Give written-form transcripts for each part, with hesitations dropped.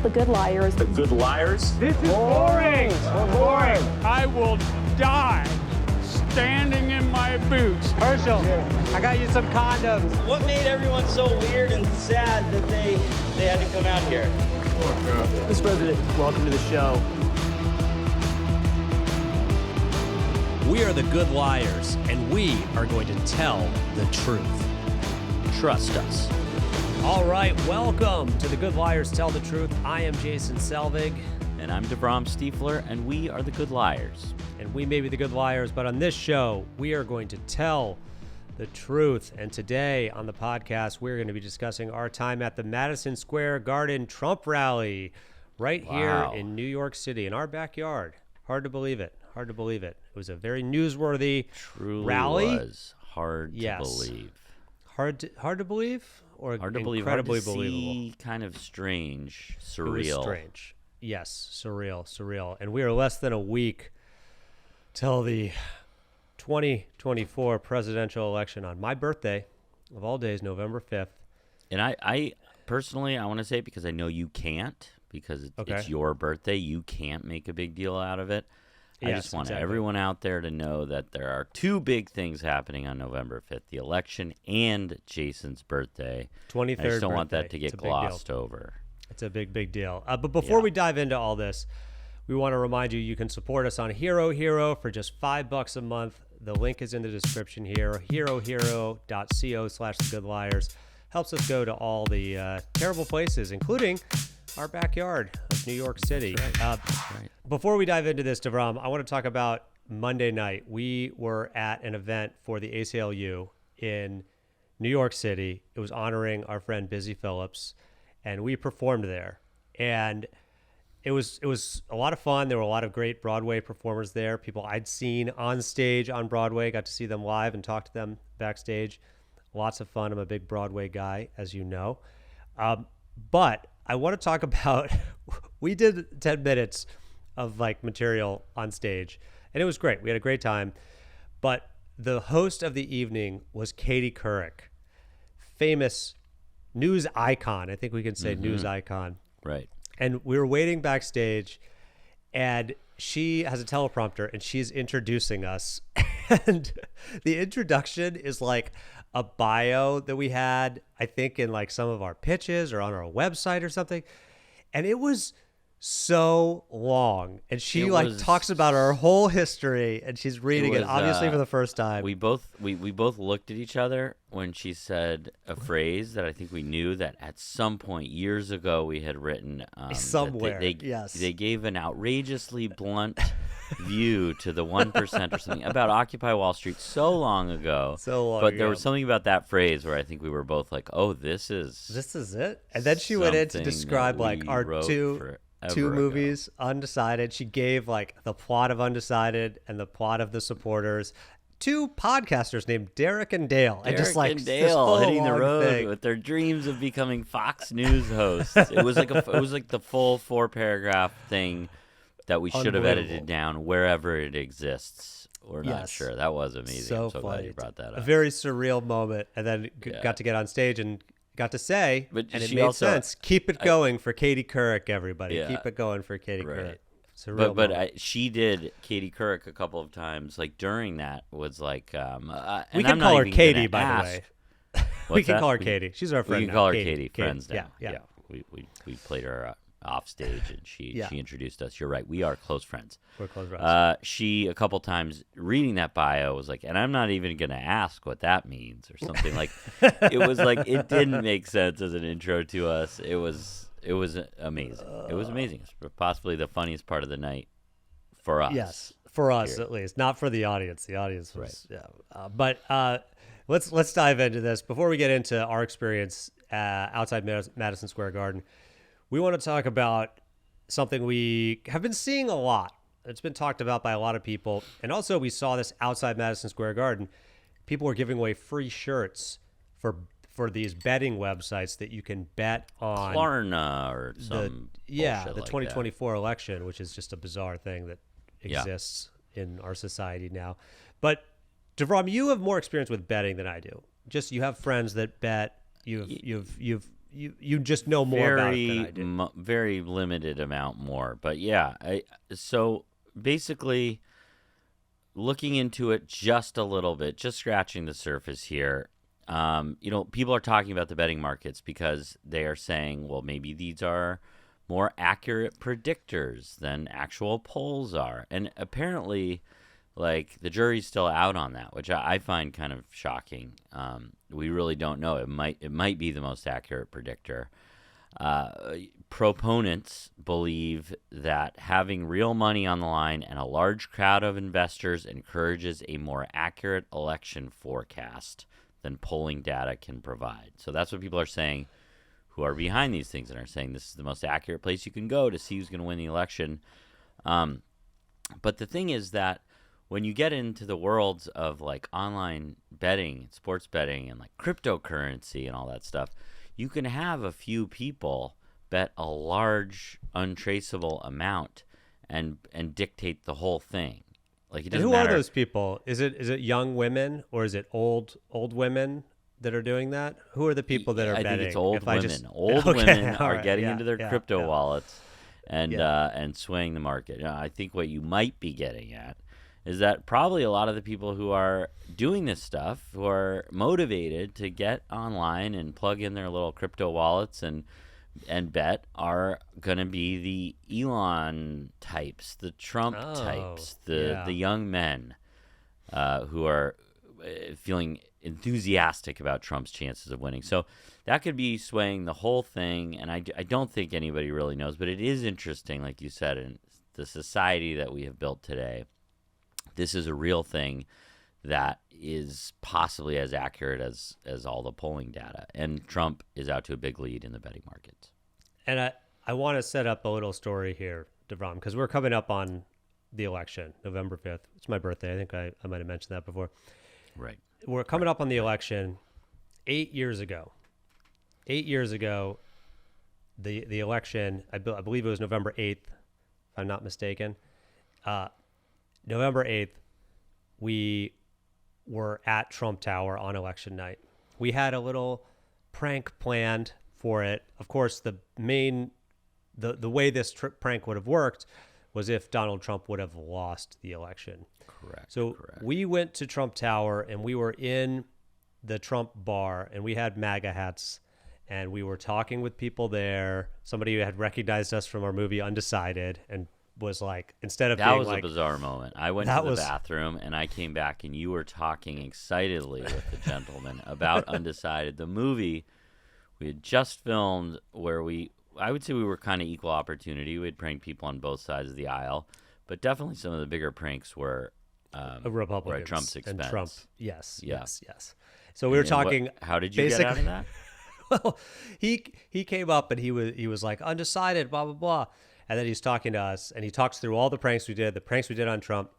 The Good Liars. The Good Liars? This is boring. We're boring. I will die standing in my boots. Herschel, I got you some condoms. What made everyone so weird and sad that they had to come out here? Mr. President, welcome to the show. We are the Good Liars, and we are going to tell the truth. Trust us. All right, welcome to the Good Liars Tell the Truth. I am Jason Selvig. And I'm DeVrom Stiefler, and we are the Good Liars. And we may be the Good Liars, but on this show, we are going to tell the truth. And today on the podcast, we're going to be discussing our time at the Madison Square Garden Trump rally right here in New York City, in our backyard. Hard to believe it. Hard to believe it. It was a very newsworthy rally. Was hard to believe. Hard to believe, or hard to believe, incredibly hard to believable. see, kind of strange, surreal. It was strange. Yes, surreal. And we are less than a week till the 2024 presidential election on my birthday of all days, November 5th. And I personally, I want to say, because I know you can't, because it's your birthday, you can't make a big deal out of it. I just want everyone out there to know that there are two big things happening on November 5th, the election and Jason's birthday. 23rd I just don't want birthday. that to get glossed over. It's a big deal. But before we dive into all this, we want to remind you can support us on Hero for just $5 a month. The link is in the description here, herohero.co/thegoodliars. Helps us go to all the terrible places, including our backyard of New York City. That's right. Before we dive into this, DeVrom, I want to talk about Monday night. We were at an event for the ACLU in New York City. It was honoring our friend Busy Phillips, and we performed there. And it was a lot of fun. There were a lot of great Broadway performers there, people I'd seen on stage on Broadway, got to see them live and talk to them backstage. Lots of fun. I'm a big Broadway guy, as you know. But I want to talk about, we did 10 minutes of material on stage, and it was great. We had a great time. But the host of the evening was Katie Couric, famous news icon. I think we can say news icon. Right. And we were waiting backstage, and she has a teleprompter, and she's introducing us. And the introduction is like a bio that we had, I think, in some of our pitches or on our website or something. And it was so long. And she talks about our whole history, and she's reading it obviously for the first time. We both looked at each other when she said a phrase that I think we knew that at some point years ago we had written somewhere. They gave an outrageously blunt view to the 1% or something about Occupy Wall Street so long ago. But there was something about that phrase where I think we were both like, "Oh, this is it." And then she went in to describe our two movies, Undecided. She gave the plot of Undecided and the plot of The Supporters. Two podcasters named Derek and Dale. Derek and Dale hitting the road with their dreams of becoming Fox News hosts. It was like the full 4-paragraph thing that we should have edited down wherever it exists. We're not sure. That was amazing. I'm so glad you brought that up. A very surreal moment, and then got to get on stage and got to say, and it made sense, keep it going for Katie Couric, everybody. Yeah. Keep it going for Katie Couric. It's a real moment. She did Katie Couric a couple of times, during that was we can call her Katie, by the way. We can call her Katie. She's our friend. We can call her Katie. Friends now. Yeah. We played her off stage, and she introduced us. You're right. We are close friends. We're close friends. She, a couple times, reading that bio, was like, and I'm not even going to ask what that means or something. It was it didn't make sense as an intro to us. It was amazing. It was amazing. It's possibly the funniest part of the night for us. Yes, for us at least. Not for the audience. The audience was, but let's dive into this. Before we get into our experience outside Madison Square Garden, we want to talk about something we have been seeing a lot. It's been talked about by a lot of people. And also we saw this outside Madison Square Garden. People were giving away free shirts for these betting websites that you can bet on Klarna or some the 2024 election, which is just a bizarre thing that exists in our society now. But DeVrom, you have more experience with betting than I do. Just you have friends that bet. You've you just know more about it than I do. Very limited amount more. But yeah, so basically looking into it just a little bit, just scratching the surface here. People are talking about the betting markets because they are saying, well, maybe these are more accurate predictors than actual polls are. And apparently, like, the jury's still out on that, which I find kind of shocking. We really don't know. It might be the most accurate predictor. Proponents believe that having real money on the line and a large crowd of investors encourages a more accurate election forecast than polling data can provide. So that's what people are saying who are behind these things and are saying this is the most accurate place you can go to see who's going to win the election. But the thing is that when you get into the worlds of like online betting, sports betting, and like cryptocurrency and all that stuff, you can have a few people bet a large untraceable amount and dictate the whole thing. Like, it doesn't matter. Who are those people? Is it young women or is it old women that are doing that? Who are the people that are betting? I think it's old women. Old women are getting into their crypto wallets and swaying the market. I think what you might be getting at is that probably a lot of the people who are doing this stuff, who are motivated to get online and plug in their little crypto wallets and bet, are going to be the Elon types, the Trump types, the young men who are feeling enthusiastic about Trump's chances of winning. So that could be swaying the whole thing, and I don't think anybody really knows, but it is interesting, like you said, in the society that we have built today. This is a real thing that is possibly as accurate as all the polling data. And Trump is out to a big lead in the betting markets. And I want to set up a little story here, DeVrom, because we're coming up on the election, November 5th. It's my birthday. I think I might have mentioned that before. Right. We're coming up on the election 8 years ago. 8 years ago, the election, I believe it was November 8th, if I'm not mistaken. November 8th, we were at Trump Tower on election night. We had a little prank planned for it. Of course, the way this prank would have worked was if Donald Trump would have lost the election. Correct. So we went to Trump Tower and we were in the Trump bar and we had MAGA hats and we were talking with people there. Somebody who had recognized us from our movie Undecided and was like, instead of that was a bizarre moment. I went to the bathroom and I came back and you were talking excitedly with the gentleman about Undecided, the movie we had just filmed, where I would say we were kind of equal opportunity. We had pranked people on both sides of the aisle, but definitely some of the bigger pranks were Republicans at Trump's expense. And Trump, yes. So we were talking. How did you get out of that? Well, he came up and he was like, Undecided, blah blah blah. And then he's talking to us, and he talks through all the pranks we did on Trump.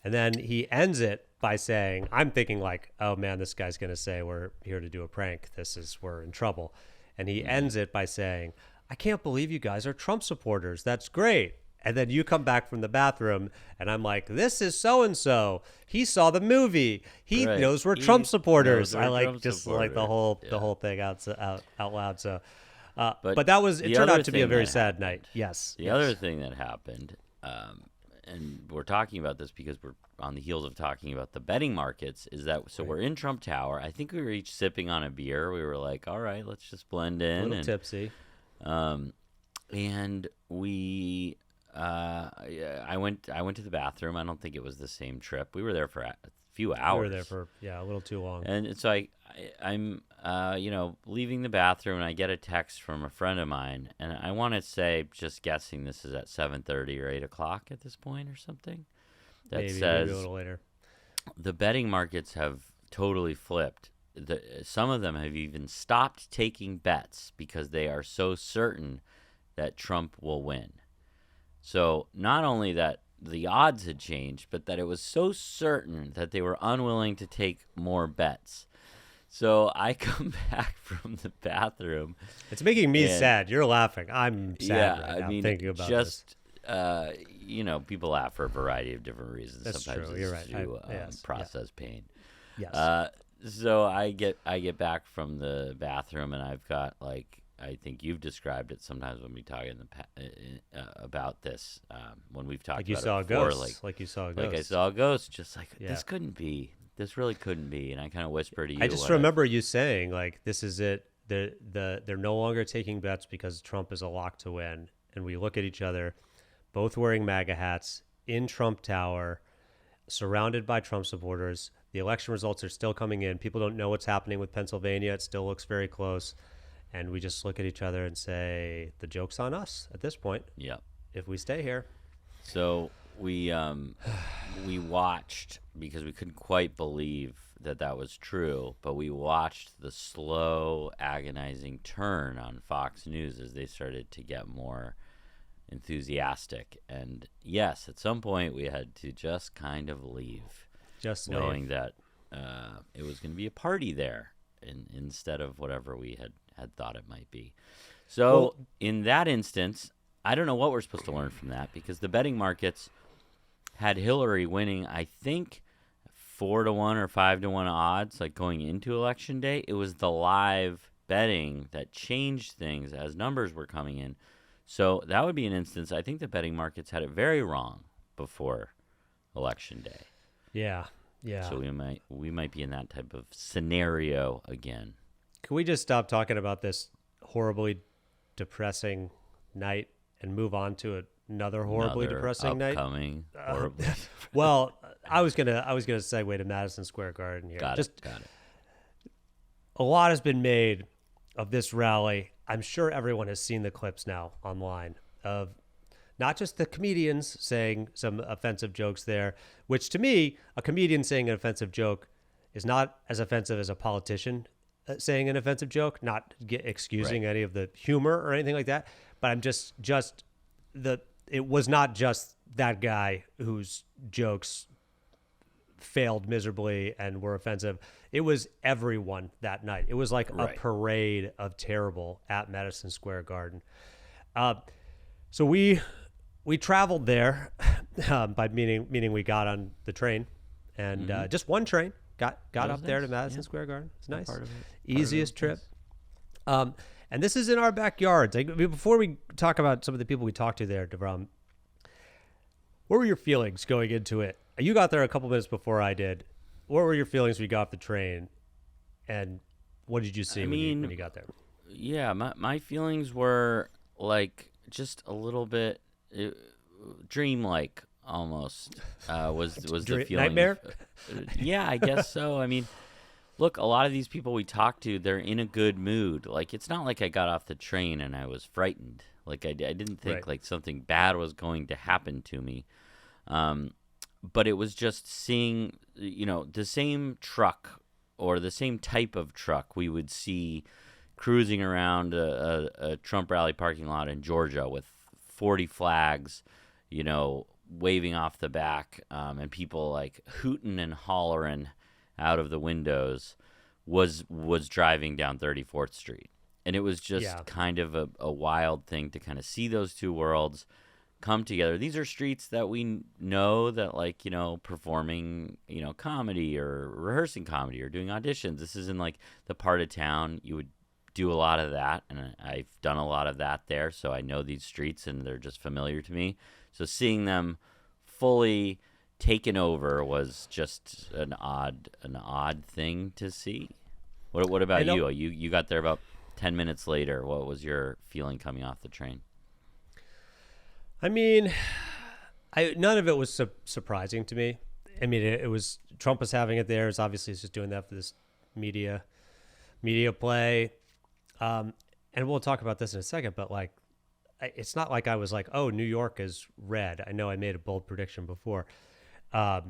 And then he ends it by saying, I'm thinking like, oh man, this guy's going to say we're here to do a prank. We're in trouble. And he ends it by saying, I can't believe you guys are Trump supporters. That's great. And then you come back from the bathroom, and I'm like, this is so-and-so. He saw the movie. He knows we're Trump supporters. I like just like the whole thing out loud. So. But that was, it turned out to be a very sad night. Yes. The other thing that happened, and we're talking about this because we're on the heels of talking about the betting markets, is that, so we're in Trump Tower. I think we were each sipping on a beer. We were like, all right, let's just blend in. A little tipsy. And we, I went to the bathroom. I don't think it was the same trip. We were there for a few hours. We were there for, a little too long. And so I'm leaving the bathroom, and I get a text from a friend of mine, and I want to say, just guessing, this is at 7:30 or 8 o'clock at this point or something. That maybe says a little later. The betting markets have totally flipped. Some of them have even stopped taking bets because they are so certain that Trump will win. So not only that the odds had changed, but that it was so certain that they were unwilling to take more bets. So I come back from the bathroom. It's making me sad. You're laughing. I'm sad right now thinking about this. People laugh for a variety of different reasons. That's Sometimes true. You're it's right. to process pain. Yes. So I get back from the bathroom, and I've got like I think you've described it sometimes when we talk about this, when we've talked like you about saw it before. Like you saw a ghost. Like I saw a ghost, just like, this couldn't be. This really couldn't be. And I kind of whispered to you. I just remember you saying, like, this is it. They're no longer taking bets because Trump is a lock to win. And we look at each other, both wearing MAGA hats, in Trump Tower, surrounded by Trump supporters. The election results are still coming in. People don't know what's happening with Pennsylvania. It still looks very close. And we just look at each other and say, the joke's on us at this point. Yeah. If we stay here. So we watched, because we couldn't quite believe that was true, but we watched the slow, agonizing turn on Fox News as they started to get more enthusiastic. And yes, at some point we had to just kind of leave, just knowing that it was going to be a party there instead of whatever we had thought it might be. So in that instance, I don't know what we're supposed to learn from that, because the betting markets had Hillary winning, I think, 4-1 or 5-1 odds, like going into Election Day. It was the live betting that changed things as numbers were coming in. So that would be an instance. I think the betting markets had it very wrong before Election Day. Yeah. So we might be in that type of scenario again. Can we just stop talking about this horribly depressing night and move on to another horribly depressing night? Horribly. Well, I was gonna segue to Madison Square Garden here. Got it. A lot has been made of this rally. I'm sure everyone has seen the clips now online of not just the comedians saying some offensive jokes there, which to me, a comedian saying an offensive joke is not as offensive as a politician saying an offensive joke, not excusing any of the humor or anything like that. But I'm it was not just that guy whose jokes failed miserably and were offensive. It was everyone that night. It was like a parade of terrible at Madison Square Garden. So we traveled there by meaning we got on the train, and just one train got up there to Madison Square Garden. It's nice. Easiest trip. And this is in our backyards. Before we talk about some of the people we talked to there, DeVram, what were your feelings going into it? You got there a couple minutes before I did. What were your feelings when you got off the train? And what did you see when you got there? Yeah, my feelings were like just a little bit dreamlike almost. Was the feeling nightmare? Yeah, I guess so. I mean, look, a lot of these people we talked to, they're in a good mood. Like, it's not like I got off the train and I was frightened. Like, I didn't think like something bad was going to happen to me. But it was just seeing, the same truck or the same type of truck we would see cruising around a Trump rally parking lot in Georgia with 40 flags, waving off the back, and people like hooting and hollering out of the windows was driving down 34th Street. And it was just kind of a wild thing to kind of see those two worlds come together. These are streets that we know that, like, performing, comedy or rehearsing comedy or doing auditions. This is in like the part of town you would do a lot of that. And I've done a lot of that there. So I know these streets and they're just familiar to me. So seeing them fully taken over was just an odd thing to see. What about you? You got there about 10 minutes later. What was your feeling coming off the train? I mean, none of it was surprising to me. I mean, it was Trump was having it there. It's obviously he's just doing that for this media play. And we'll talk about this in a second, but like, it's not like I was like, oh, New York is red. I know I made a bold prediction before. But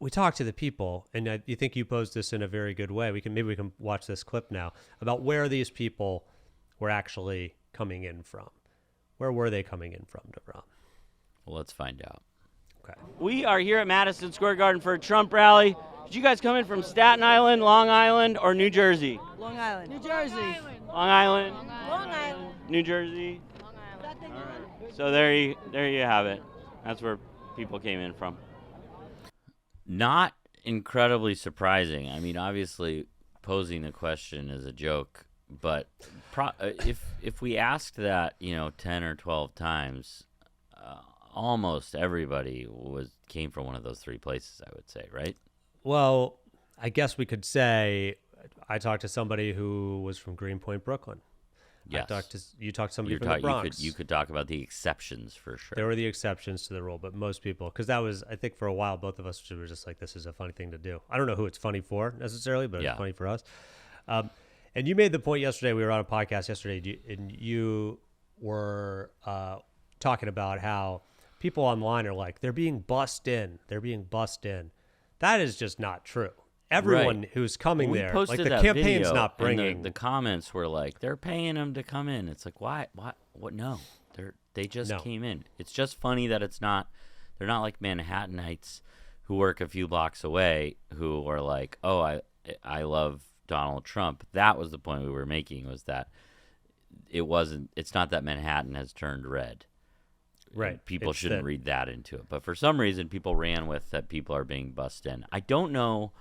we talked to the people, and you think you posed this in a very good way. Maybe we can watch this clip now about where these people were actually coming in from. Where were they coming in from, DeVram? Well, let's find out. Okay. We are here at Madison Square Garden for a Trump rally. Did you guys come in from Staten Island, Long Island, or New Jersey? Long Island. New Jersey. Long Island. Long Island. New Jersey. Long Island. All right. So there you have it. That's where people came in from. Not incredibly surprising. I mean, obviously, posing the question as a joke, but if we asked that 10 or 12 times, almost everybody came from one of those three places, I would say, right? Well, I guess we could say I talked to somebody who was from Greenpoint, Brooklyn. Yes. You talked to somebody from the Bronx. You could talk about the exceptions for sure. There were the exceptions to the rule, but most people, because that was, I think for a while, both of us were just like, this is a funny thing to do. I don't know who it's funny for necessarily, but it's funny for us. And you made the point yesterday, we were on a podcast yesterday, and you were talking about how people online are like, they're being bussed in. That is just not true. Everyone who's coming there, like the campaign's not bringing. The comments were like, they're paying them to come in. It's like, why? What? No, they just came in. It's just funny that they're not like Manhattanites who work a few blocks away who are like, oh, I love Donald Trump. That was the point we were making, was that it's not that Manhattan has turned red. Right. And people shouldn't read that into it. But for some reason, people ran with that people are being bussed in. I don't know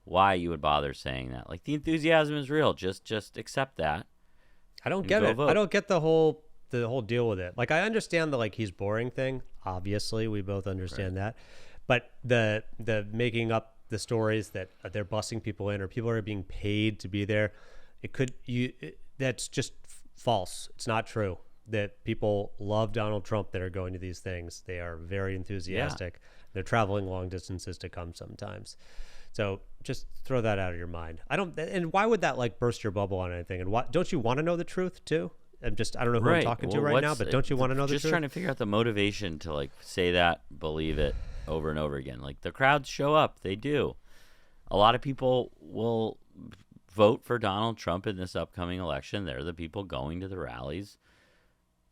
why you would bother saying that. Like, the enthusiasm is real. Just accept that. I don't get it. Vote. I don't get the whole deal with it. Like, I understand the like he's boring thing. Obviously, we both understand that. But the making up the stories that they're bussing people in or people are being paid to be there, that's just false. It's not true. That people love Donald Trump that are going to these things. They are very enthusiastic. Yeah. They're traveling long distances to come sometimes. So just throw that out of your mind. And why would that like burst your bubble on anything? And don't you want to know the truth too? I don't know who I'm talking to right now, but don't you want to know the truth? Just trying to figure out the motivation to like say that, believe it over and over again. Like, the crowds show up. They do. A lot of people will vote for Donald Trump in this upcoming election. They're the people going to the rallies.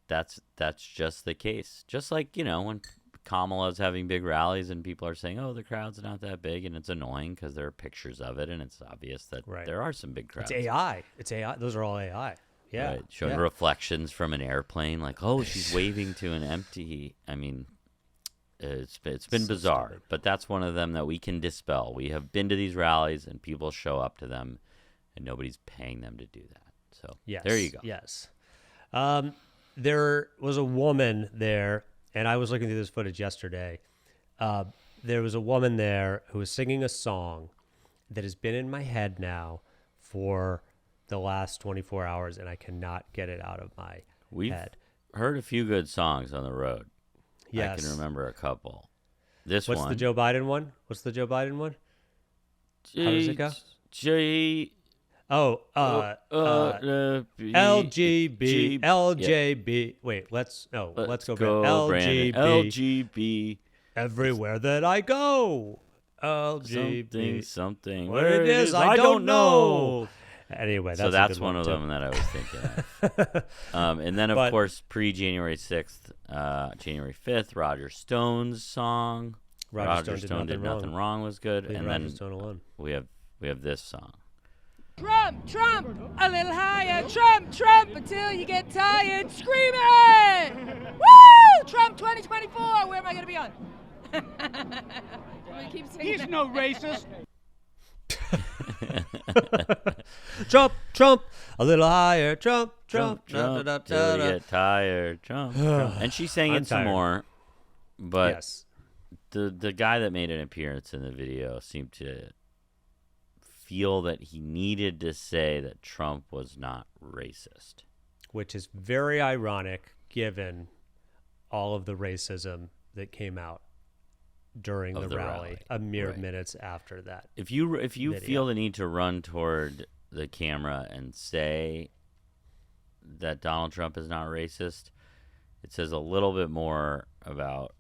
That's just the case. Just like, when Kamala's having big rallies and people are saying, oh, the crowd's not that big, and it's annoying because there are pictures of it and it's obvious that there are some big crowds. It's AI. Those are all AI. Yeah. Right. Showing reflections from an airplane, like, oh, she's waving to an empty. I mean, it's been bizarre, but that's one of them that we can dispel. We have been to these rallies and people show up to them and nobody's paying them to do that. So there you go. Yes. There was a woman there, and I was looking through this footage yesterday. There was a woman there who was singing a song that has been in my head now for the last 24 hours, and I cannot get it out of my head. We've heard a few good songs on the road. Yes. I can remember a couple. What's the Joe Biden one? How does it go? LGB. Wait, let's go. LGB. Everywhere that I go. LGB. Something. What it is, I don't know. Anyway, that's one of them that I was thinking of. And then, of course, pre-January 6th, January 5th, Roger Stone's song. Roger Stone did nothing wrong was good. And then we have this song. Trump, a little higher. Trump, until you get tired screaming. Woo! Trump 2024. Where am I going to be on? He's no racist. Trump, a little higher. Trump. Till you get tired. Trump. And she sang it some more, but yes. The guy that made an appearance in the video seemed to feel that he needed to say that Trump was not racist, which is very ironic given all of the racism that came out during the rally a mere minutes after that. If you feel the need to run toward the camera and say that Donald Trump is not racist, it says a little bit more about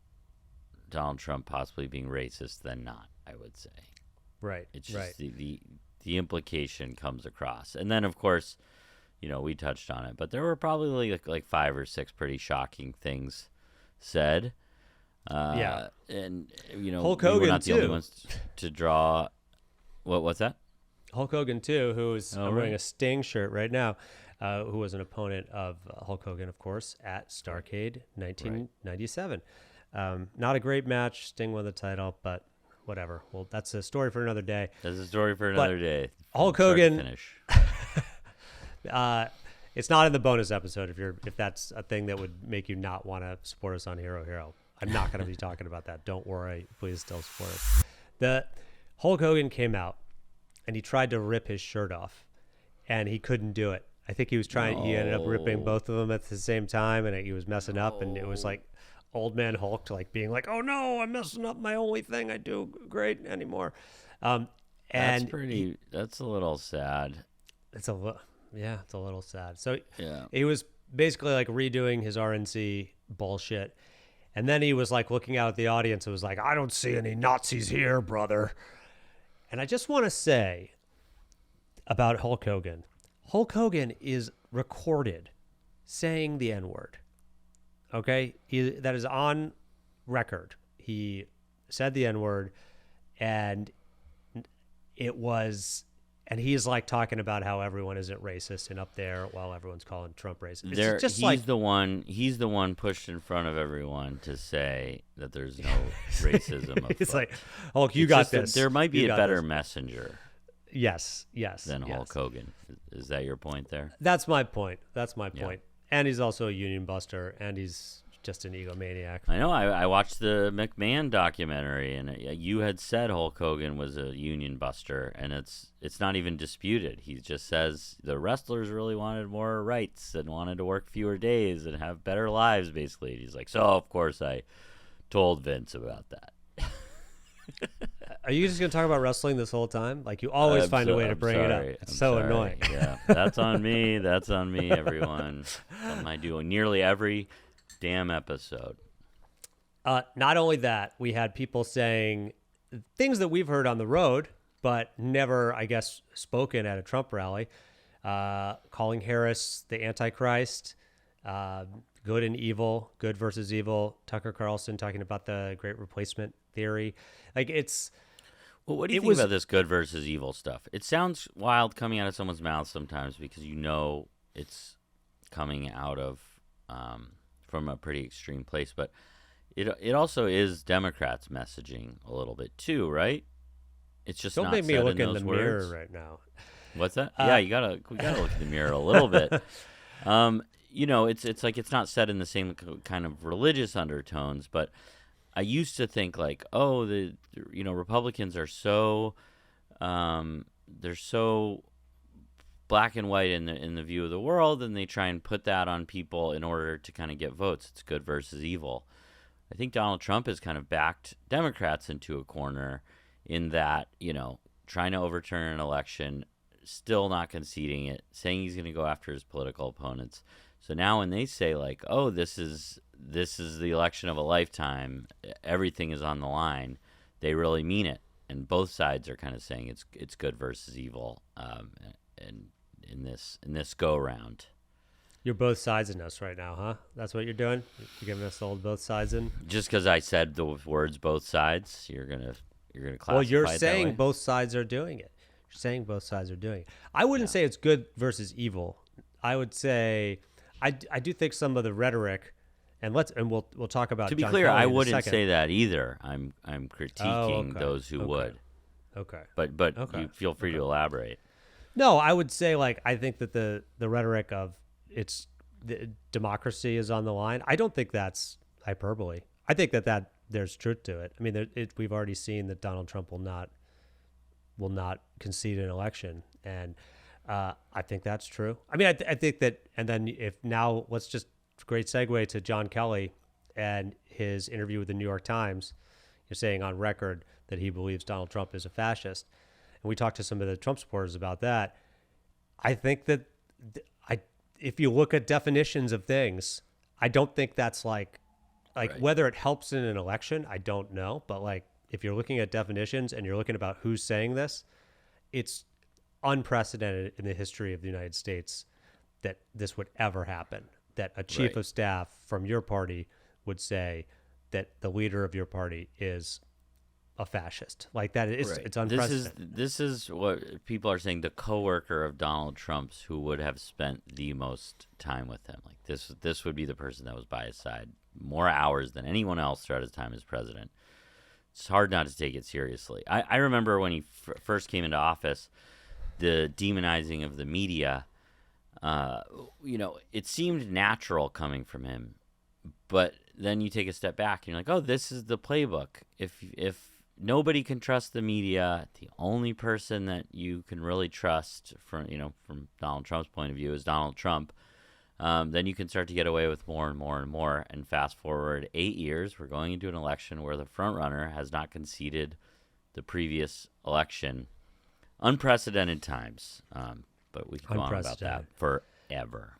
Donald Trump possibly being racist than not, I would say. Right. It's just the implication comes across. And then, of course, we touched on it, but there were probably like 5 or 6 pretty shocking things said. And Hulk Hogan, we're not the too. only ones to draw. What's that? Hulk Hogan too, who's wearing a Sting shirt right now, who was an opponent of Hulk Hogan, of course, at Starrcade 1997. Not a great match. Sting won the title, but whatever. Well, that's a story for another day. That's a story for another day. Hulk Hogan. Finish. It's not in the bonus episode if that's a thing that would make you not want to support us on Hero Hero. I'm not going to be talking about that. Don't worry. Please still support us. The Hulk Hogan came out and he tried to rip his shirt off and he couldn't do it. I think he was trying. He ended up ripping both of them at the same time and he was messing up and it was like old man Hulk like being like, "Oh no, I'm messing up my only thing I do great anymore." That's a little sad. It's a little sad. So yeah, he was basically like redoing his RNC bullshit. And then he was like looking out at the audience and was like, "I don't see any Nazis here, brother." And I just want to say about Hulk Hogan is recorded saying the N-word. Okay? That is on record. He said the N-word and he's like talking about how everyone isn't racist and up there while everyone's calling Trump racist. It's just he's the one pushed in front of everyone to say that there's no racism. It's like, Hulk, you got this. There might be a better messenger. Yes. Than Hulk Hogan. Is that your point there? That's my point. And he's also a union buster, and he's just an egomaniac. I know. I watched the McMahon documentary, and you had said Hulk Hogan was a union buster, and it's not even disputed. He just says the wrestlers really wanted more rights and wanted to work fewer days and have better lives, basically. And he's like, so of course I told Vince about that. Are you just going to talk about wrestling this whole time? Like you always find a way to bring it up. It's so annoying. Yeah, that's on me. That's on me, everyone. Something I do nearly every damn episode. Not only that, we had people saying things that we've heard on the road, but never, I guess, spoken at a Trump rally, calling Harris the Antichrist, good and evil, good versus evil. Tucker Carlson talking about the Great Replacement theory. Like it's... Well, what do you think about this good versus evil stuff? It sounds wild coming out of someone's mouth sometimes because you know it's coming out of from a pretty extreme place, but it also is Democrats' messaging a little bit too, right? It's just don't not make me said look in the words. mirror right now. What's that? Yeah, we gotta look in the mirror a little bit. It's like it's not said in the same kind of religious undertones, but I used to think like, oh, Republicans are so they're so black and white in the view of the world, and they try and put that on people in order to kind of get votes. It's good versus evil. I think Donald Trump has kind of backed Democrats into a corner in that, trying to overturn an election, still not conceding it, saying he's going to go after his political opponents. So now when they say like, oh, this is the election of a lifetime, everything is on the line, they really mean it. And both sides are kind of saying it's good versus evil. And in this go round, you're both sides in us right now, huh? That's what you're doing. You're giving us the old both sides in. Just because I said the words both sides, you're gonna classify. Well, you're it saying that way? Both sides are doing it. You're saying both sides are doing it. I wouldn't say it's good versus evil. I would say I do think some of the rhetoric, and we'll talk about. To be John clear, Kelly I in a wouldn't second. say that either. I'm critiquing those who would. Okay. But you feel free to elaborate. No, I would say like I think that the rhetoric of democracy is on the line. I don't think that's hyperbole. I think that there's truth to it. I mean, we've already seen that Donald Trump will not concede an election, and I think that's true. I mean, I think that, and then let's just great segue to John Kelly and his interview with the New York Times. You're saying on record that he believes Donald Trump is a fascist. And we talked to some of the Trump supporters about that. I think that if you look at definitions of things, I don't think that's like right. Whether it helps in an election, I don't know. But like if you're looking at definitions and you're looking about who's saying this, it's unprecedented in the history of the United States that this would ever happen, that a chief of staff from your party would say that the leader of your party is a fascist. Like that is it's unprecedented. This is what people are saying, the coworker of Donald Trump's who would have spent the most time with him. Like this would be the person that was by his side more hours than anyone else throughout his time as president. it's hard not to take it seriously. I remember when he first came into office, the demonizing of the media, it seemed natural coming from him. But then you take a step back and you're like, oh, this is the playbook. If nobody can trust the media, the only person that you can really trust from Donald Trump's point of view is Donald Trump. Then you can start to get away with more and more and more. And fast forward 8 years, we're going into an election where the front runner has not conceded the previous election. Unprecedented times. But we can go on about that forever.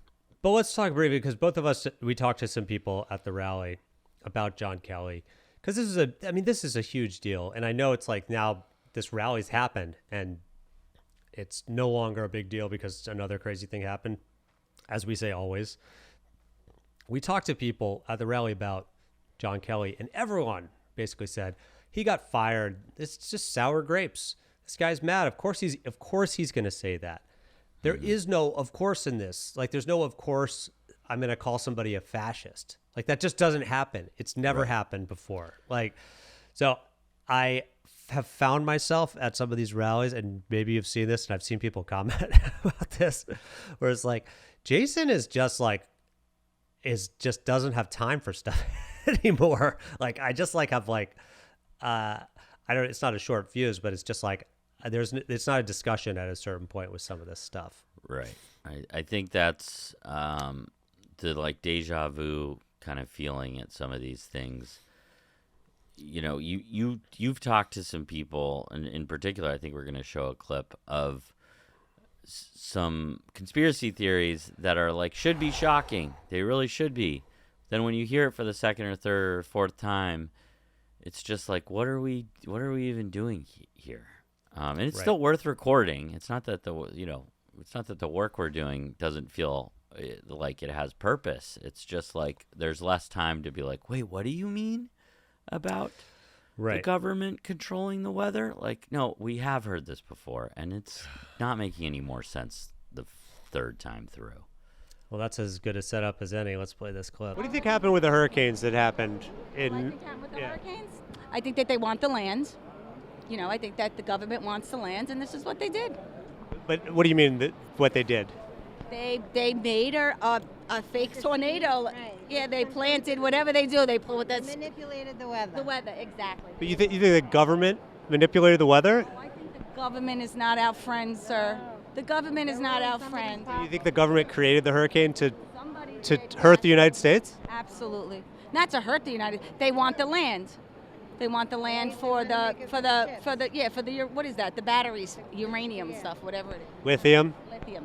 But let's talk briefly, because both of us, we talked to some people at the rally about John Kelly, because this is a huge deal. And I know it's like now this rally's happened and it's no longer a big deal because another crazy thing happened, as we say always. We talked to people at the rally about John Kelly, and everyone basically said he got fired. It's just sour grapes. This guy's mad. Of course he's going to say that. There is no of course in this. Like, there's no of course I'm going to call somebody a fascist. Like, that just doesn't happen. It's never happened before. Like, so I have found myself at some of these rallies, and maybe you've seen this, and I've seen people comment about this, where it's like, Jason is just doesn't have time for stuff anymore. Like, I just have it's not a short fuse, but it's just like, it's not a discussion at a certain point with some of this stuff. Right. I think that's the deja vu kind of feeling at some of these things. You've talked to some people, and in particular, I think we're going to show a clip of some conspiracy theories that are should be shocking. They really should be. Then when you hear it for the second or third or fourth time, it's just like, what are we even doing here? And it's still worth recording. It's not that the work we're doing doesn't feel like it has purpose. It's just like there's less time to be like, wait, what do you mean about the government controlling the weather? Like, no, we have heard this before, and it's not making any more sense the third time through. Well, that's as good a setup as any. Let's play this clip. What do you think happened with the hurricanes that happened in? What I think happened with the hurricanes? I think that they want the land. I think that the government wants the land, and this is what they did. But what do you mean what they did? They made a fake tornado. Right. Yeah, they planted whatever they do. They manipulated the weather. The weather, exactly. But you think the government manipulated the weather? I think the government is not our friend, sir. The government is not our friend. Do you think the government created the hurricane to hurt the United States? Absolutely. Not to hurt the United. They want the land. They want the land for the what is that? The batteries, uranium stuff, whatever it is. Lithium?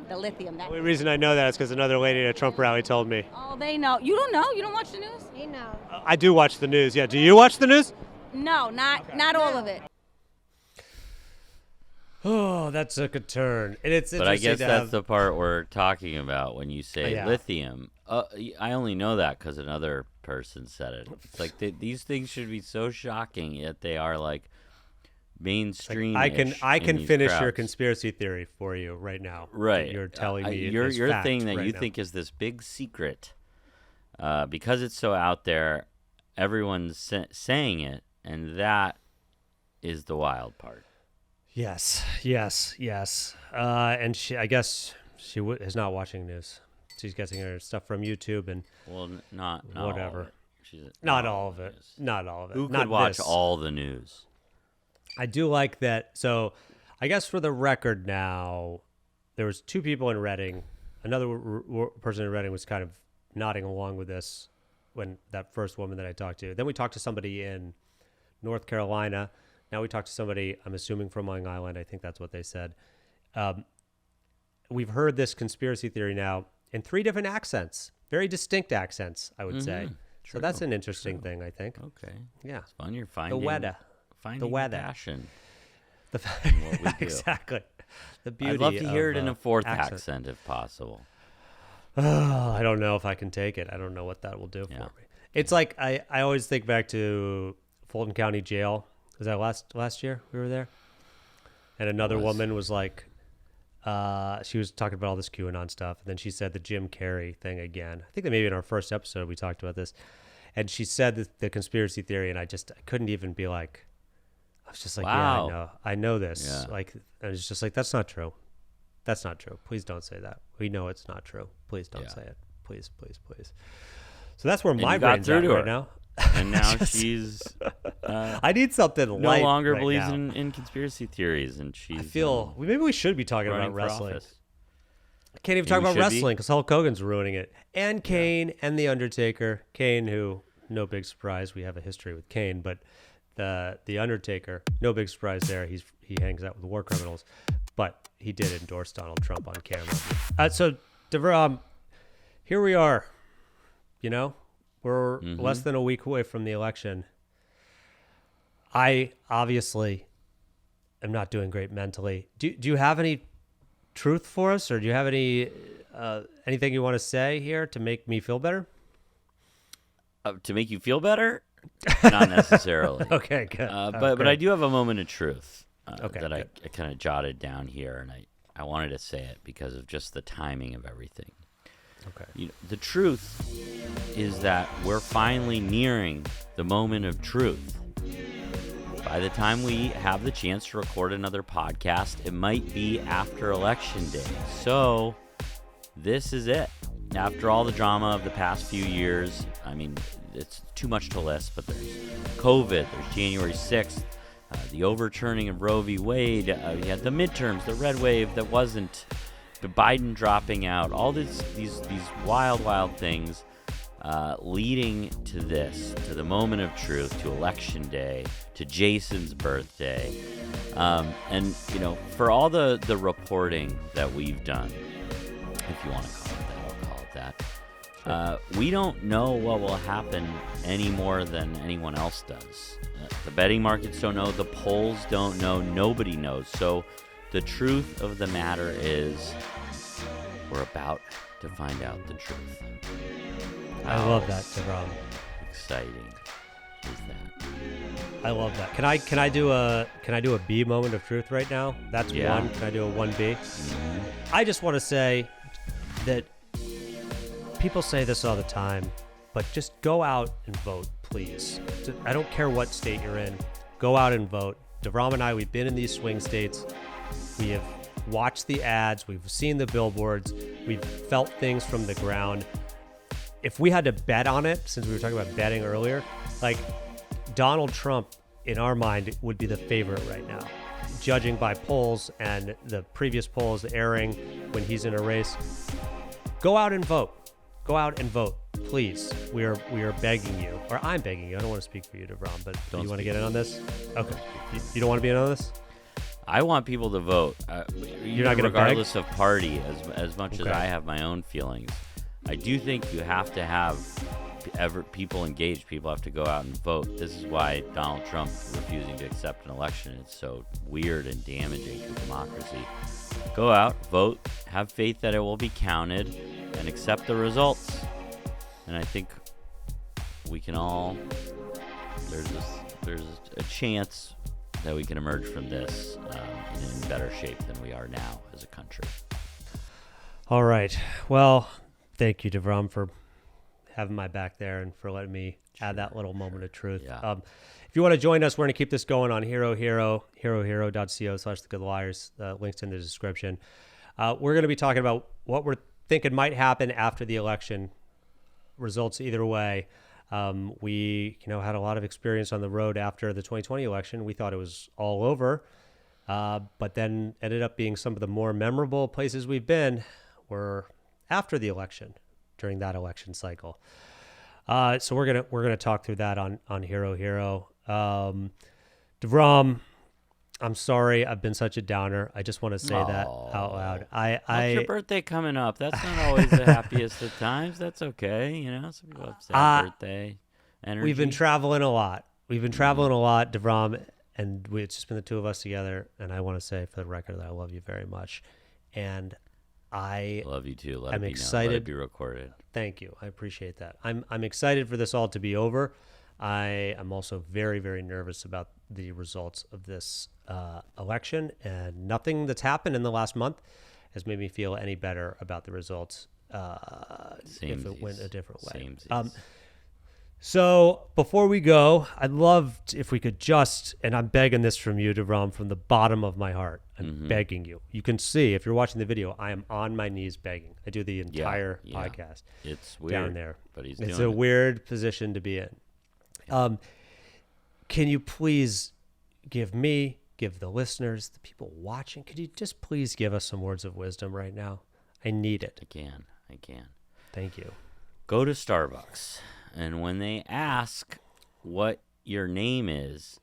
The lithium. The only reason I know that is because another lady at a Trump rally told me. Oh, they know. You don't know? You don't watch the news? He knows. I do watch the news, yeah. Do you watch the news? No, not all of it. Oh, that took a turn. And it's but I guess that's the part we're talking about when you say lithium. I only know that because another person said it. It's like these things should be so shocking, yet they are mainstream. I can finish your conspiracy theory for you right now. Right, you're telling me your fact thing that right you now. think is this big secret, because it's so out there. Everyone's saying it, and that is the wild part. Yes. And I guess she is not watching news. She's getting her stuff from YouTube and not whatever. Not all of it. Who could watch all the news? I do like that. So I guess for the record now, there was two people in Reading. Another person in Reading was kind of nodding along with this when that first woman that I talked to. Then we talked to somebody in North Carolina. Now we talked to somebody, I'm assuming from Long Island. I think that's what they said. We've heard this conspiracy theory now in 3 different accents, very distinct accents, I would say. True. So that's an interesting thing, I think. Okay. Yeah. It's fun. You're finding the weather. Passion. What we do. Exactly. The beauty. I'd love to hear it in a fourth accent if possible. I don't know if I can take it. I don't know what that will do for me. It's like I always think back to Fulton County Jail. Was that last year we were there? And another woman was like, she was talking about all this QAnon stuff. And then she said the Jim Carrey thing again. I think that maybe in our first episode we talked about this. And she said the conspiracy theory, and I couldn't even be like, I was just like, wow. yeah, I know this. Yeah. Like, I was just like, that's not true. That's not true. Please don't say that. We know it's not true. Please don't say it. Please, please, please. So that's where my brain's at right now. And now she's I need something no light longer right believes now. in conspiracy theories, and she's I feel maybe we should be talking about running for wrestling. office. I can't even Maybe talk we about should wrestling be. because Hulk Hogan's ruining it. And Kane and The Undertaker. Kane, who, no big surprise, we have a history with Kane, but the Undertaker, no big surprise there. He hangs out with war criminals, but he did endorse Donald Trump on camera. So, DeVrom, here we are. You know, we're less than a week away from the election. I obviously am not doing great mentally. Do you have any truth for us, or do you have any anything you want to say here to make me feel better? To make you feel better? Not necessarily. Okay, good. But I do have a moment of truth that I kind of jotted down here, and I wanted to say it because of just the timing of everything. Okay. The truth is that we're finally nearing the moment of truth. By the time we have the chance to record another podcast, it might be after Election Day. So this is it. After all the drama of the past few years, I mean, it's too much to list, but there's COVID, there's January 6th, the overturning of Roe v. Wade, we had the midterms, the red wave that wasn't, the Biden dropping out, all these wild things leading to this, to the moment of truth, to Election Day, to Jason's birthday. And, for all the reporting that we've done, if you want to call it that, I'll call it that. We don't know what will happen any more than anyone else does. The betting markets don't know. The polls don't know. Nobody knows. So the truth of the matter is we're about to find out the truth. I love that, DeVrom. Exciting is that? I love that. Can I do a B moment of truth right now? That's one. Can I do a 1B? I just want to say that people say this all the time, but just go out and vote, please. I don't care what state you're in. Go out and vote. DeVrom and I, we've been in these swing states. We have watched the ads. We've seen the billboards. We've felt things from the ground. If we had to bet on it, since we were talking about betting earlier, like Donald Trump, in our mind, would be the favorite right now, judging by polls and the previous polls airing when he's in a race. Go out and vote. Go out and vote, please. We are begging you, or I'm begging you. I don't want to speak for you, DeVrom, but do you want to get in on this? Okay. You don't want to be in on this? I want people to vote. You're not going to regardless of party, as much as I have my own feelings. I do think you have to have people engaged. People have to go out and vote. This is why Donald Trump refusing to accept an election is so weird and damaging to democracy. Go out, vote, have faith that it will be counted, and accept the results. And I think we can all, there's a chance that we can emerge from this in better shape than we are now as a country. All right. Well, thank you, DeVrom, for having my back there and for letting me add that little moment of truth. Yeah. If you want to join us, we're going to keep this going on herohero.co/thegoodliars. Links in the description. We're going to be talking about what we're thinking might happen after the election. Results either way. We had a lot of experience on the road after the 2020 election. We thought it was all over, but then ended up being some of the more memorable places we've been were after the election, during that election cycle. So we're gonna talk through that on Hero Hero. DeVrom, I'm sorry I've been such a downer. I just want to say that out loud. What's your birthday coming up? That's not always the happiest of times. That's okay. Some people have sad birthday energy. We've been traveling a lot. DeVrom, and it's just been the two of us together. And I want to say for the record that I love you very much. And I love you too. I'm excited. Let it be recorded. Thank you. I appreciate that. I'm excited for this all to be over. I am also very, very nervous about the results of this election, and nothing that's happened in the last month has made me feel any better about the results if it went a different way. So before we go, I'd love if we could just, and I'm begging this from you, DeVrom, from the bottom of my heart. I'm begging you. You can see, if you're watching the video, I am on my knees begging. I do the entire podcast. It's weird down there. But it's a weird position to be in. Can you please give the listeners, the people watching, could you just please give us some words of wisdom right now? I need it. I can. Thank you. Go to Starbucks, and when they ask what your name is,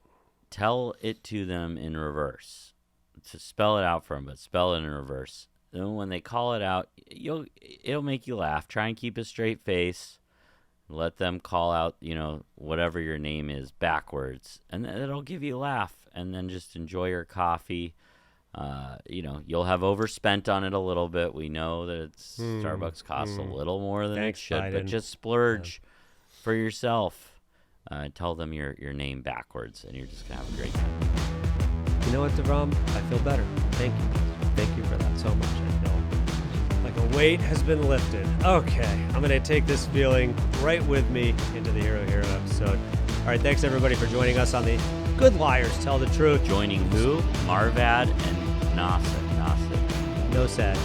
tell it to them in reverse. To spell it out for them, but spell it in reverse. Then when they call it out, it'll make you laugh. Try and keep a straight face. Let them call out, whatever your name is backwards, and it'll give you a laugh. And then just enjoy your coffee. You'll have overspent on it a little bit. We know that Starbucks costs a little more than it should, but just splurge for yourself. Tell them your name backwards, and you're just gonna have a great time. You know what, DeVrom? I feel better. Thank you. Thank you for that so much. I feel like a weight has been lifted. Okay, I'm gonna take this feeling right with me into the Hero episode. All right, thanks everybody for joining us on the Good Liars Tell the Truth. Joining who? Marvad and Nasik. No Sag.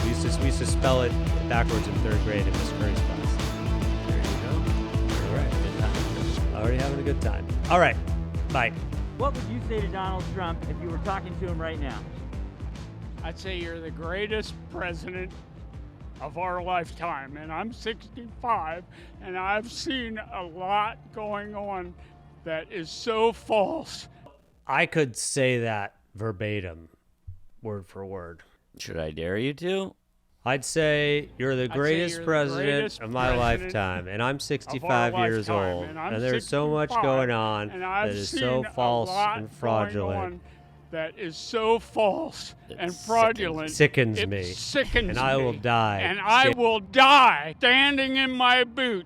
We used to spell it backwards in third grade in Miss Curry's class. There you go. All right. Good time. Already having a good time. All right. Bye. What would you say to Donald Trump if you were talking to him right now? I'd say you're the greatest president of our lifetime, and I'm 65, and I've seen a lot going on that is so false. I could say that verbatim, word for word. Should I dare you to? I'd say you're the greatest president of my lifetime, and I'm 65 years old, and there's so much going on that is so false and fraudulent. That is so false and fraudulent. Sickens it me. Sickens and I will me. die. And I will die standing in my boots.